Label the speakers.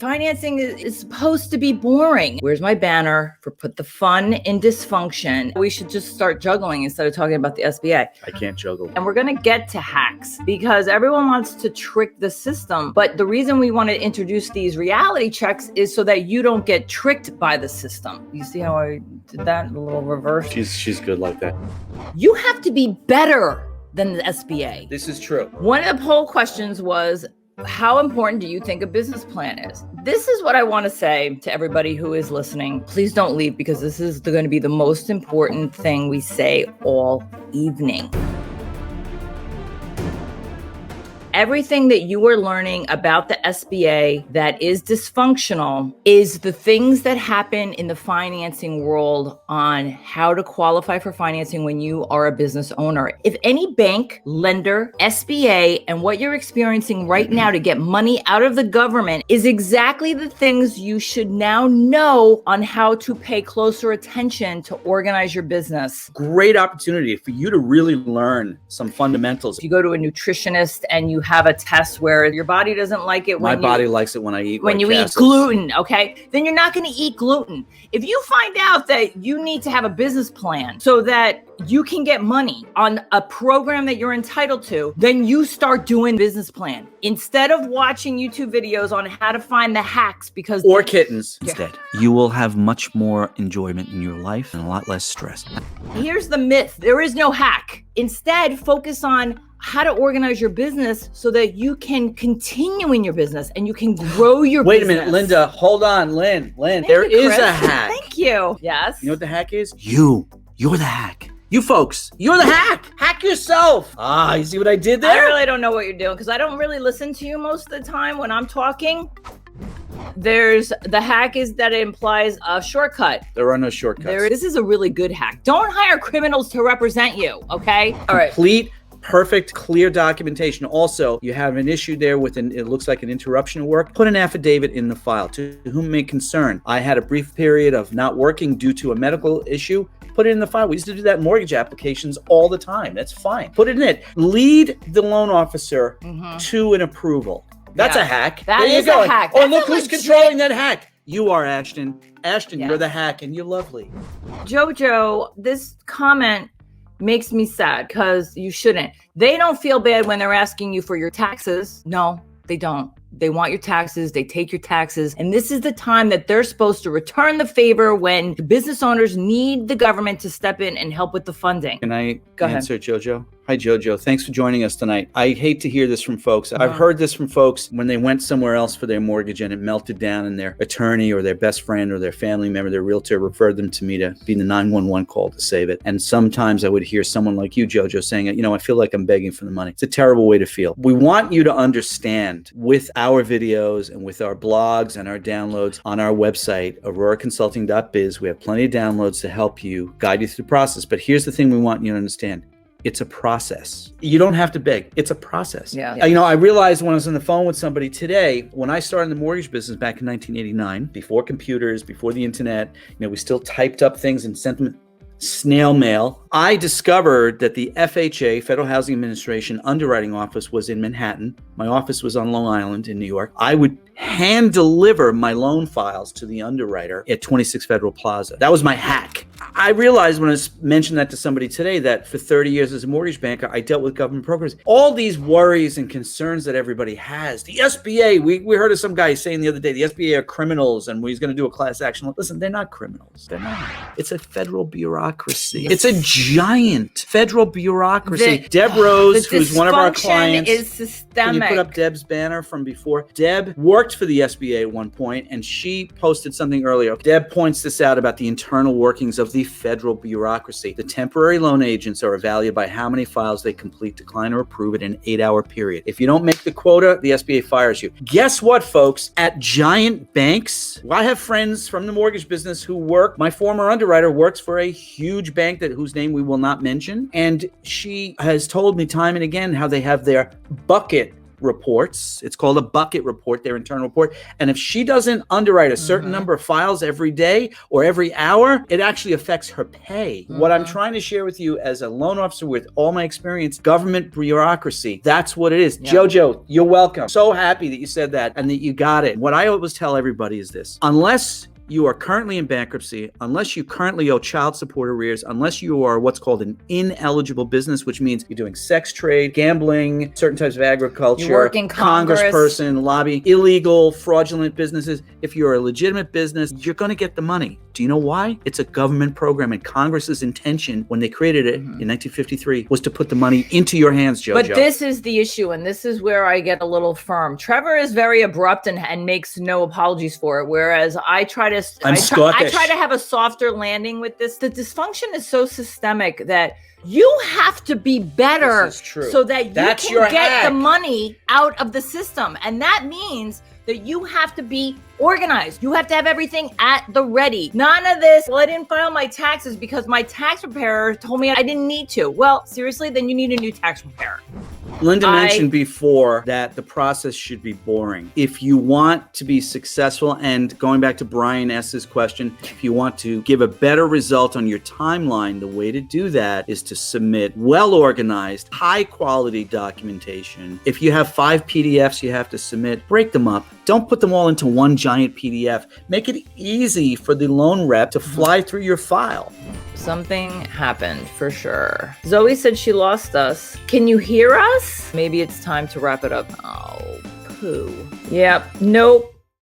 Speaker 1: Financing is supposed to be boring. Where's my banner for put the fun in dysfunction? We should just start juggling instead of talking about the SBA.
Speaker 2: I can't juggle.
Speaker 1: And we're going to get to hacks because everyone wants to trick the system. But the reason we want to introduce these reality checks is so that you don't get tricked by the system. You see how I did that? A little reverse.
Speaker 2: She's good like that.
Speaker 1: You have to be better than the SBA.
Speaker 2: This is true.
Speaker 1: One of the poll questions was, how important do you think a business plan is? This is what I want to say to everybody who is listening. Please don't leave because this is going to be the most important thing we say all evening. Everything that you are learning about the SBA that is dysfunctional is the things that happen in the financing world on how to qualify for financing when you are a business owner. If any bank, lender, SBA, and what you're experiencing right now to get money out of the government is exactly the things you should now know on how to pay closer attention to organize your business.
Speaker 2: Great opportunity for you to really learn some fundamentals.
Speaker 1: If you go to a nutritionist and you have a test where your body doesn't like it
Speaker 2: My body likes it when I eat
Speaker 1: when you eat gluten, okay? Then you're not going to eat gluten. If you find out that you need to have a business plan so that you can get money on a program that you're entitled to, then you start doing business plan instead of watching YouTube videos on how to find the hacks
Speaker 2: or kittens.
Speaker 3: Instead, you will have much more enjoyment in your life and a lot less stress.
Speaker 1: Here's the myth. There is no hack. Instead, focus on how to organize your business so that you can continue in your business and you can grow your business.
Speaker 2: Wait a minute, Linda. Hold on, Lynn. There is a hack.
Speaker 1: Thank you. Yes.
Speaker 2: You know what the hack is?
Speaker 3: You're the hack.
Speaker 2: You folks, you're the hack. Hack yourself. You see what I did there?
Speaker 1: I really don't know what you're doing because I don't really listen to you most of the time when I'm talking. There's the hack is that it implies a shortcut.
Speaker 2: There are no shortcuts.
Speaker 1: This is a really good hack. Don't hire criminals to represent you, okay? All right.
Speaker 2: Complete, perfect, clear documentation. Also, you have an issue there with it looks like an interruption of work. Put an affidavit in the file to whom it may concern. I had a brief period of not working due to a medical issue. Put it in the file. We used to do that in mortgage applications all the time. That's fine. Put it in it. Lead the loan officer to an approval. That's a hack.
Speaker 1: That is a hack.
Speaker 2: Oh, look who's controlling that hack. You are, Ashton. Ashton, you're the hack and you're lovely.
Speaker 1: Jojo, this comment makes me sad because you shouldn't. They don't feel bad when they're asking you for your taxes. No, they don't. They want your taxes. They take your taxes. And this is the time that they're supposed to return the favor when business owners need the government to step in and help with the funding.
Speaker 2: Can I answer, Jojo? Hi, Jojo. Thanks for joining us tonight. I hate to hear this from folks. I've heard this from folks when they went somewhere else for their mortgage and it melted down and their attorney or their best friend or their family member, their realtor referred them to me to be the 911 call to save it. And sometimes I would hear someone like you, Jojo, saying, I feel like I'm begging for the money. It's a terrible way to feel. We want you to understand with our videos and with our blogs and our downloads on our website, auroraconsulting.biz, we have plenty of downloads to help you, guide you through the process. But here's the thing we want you to understand. It's a process. You don't have to beg. It's a process.
Speaker 1: Yeah.
Speaker 2: I realized when I was on the phone with somebody today, when I started in the mortgage business back in 1989, before computers, before the internet, we still typed up things and sent them snail mail. I discovered that the FHA, Federal Housing Administration underwriting office was in Manhattan. My office was on Long Island in New York. I would hand deliver my loan files to the underwriter at 26 Federal Plaza. That was my hack. I realized when I mentioned that to somebody today that for 30 years as a mortgage banker, I dealt with government programs. All these worries and concerns that everybody has. The SBA, we heard of some guy saying the other day, the SBA are criminals and he's going to do a class action. Listen, they're not criminals. They're not. It's a federal bureaucracy. It's a giant federal bureaucracy. Deb Rose, who's one of our clients.
Speaker 1: Is systemic.
Speaker 2: Can you put up Deb's banner from before? Deb worked for the SBA at one point, and she posted something earlier. Deb points this out about the internal workings of the federal bureaucracy. The temporary loan agents are evaluated by how many files they complete, decline, or approve in an 8-hour period. If you don't make the quota, the SBA fires you. Guess what, folks? At giant banks, I have friends from the mortgage business who work. My former underwriter works for a huge bank whose name we will not mention, and she has told me time and again how they have their bucket reports. It's called a bucket report, their internal report. And if she doesn't underwrite a certain number of files every day or every hour, it actually affects her pay. What I'm trying to share with you as a loan officer with all my experience, government bureaucracy, that's what it is. Yeah. Jojo, you're welcome. So happy that you said that and that you got it. What I always tell everybody is this: unless you are currently in bankruptcy, unless you currently owe child support arrears, unless you are what's called an ineligible business, which means you're doing sex trade, gambling, certain types of agriculture,
Speaker 1: you work in Congress,
Speaker 2: congressperson, lobbying, illegal, fraudulent businesses. If you're a legitimate business, you're going to get the money. Do you know why? It's a government program, and Congress's intention when they created it in 1953 was to put the money into your hands, Jojo.
Speaker 1: But this is the issue, and this is where I get a little firm. Trevor is very abrupt and makes no apologies for it, whereas I try to have a softer landing with this. The dysfunction is so systemic that you have to be better so that you can get the money out of the system. And that means that you have to be organized. You have to have everything at the ready. None of this, well, I didn't file my taxes because my tax preparer told me I didn't need to. Well, seriously, then you need a new tax preparer.
Speaker 2: Linda mentioned before that the process should be boring. If you want to be successful, and going back to Brian S.'s question, if you want to give a better result on your timeline, the way to do that is to submit well-organized, high-quality documentation. If you have 5 PDFs you have to submit, break them up. Don't put them all into one giant PDF. Make it easy for the loan rep to fly through your file.
Speaker 1: Something happened for sure. Zoe said she lost us. Can you hear us? Maybe it's time to wrap it up. Oh, poo. Yep. Nope.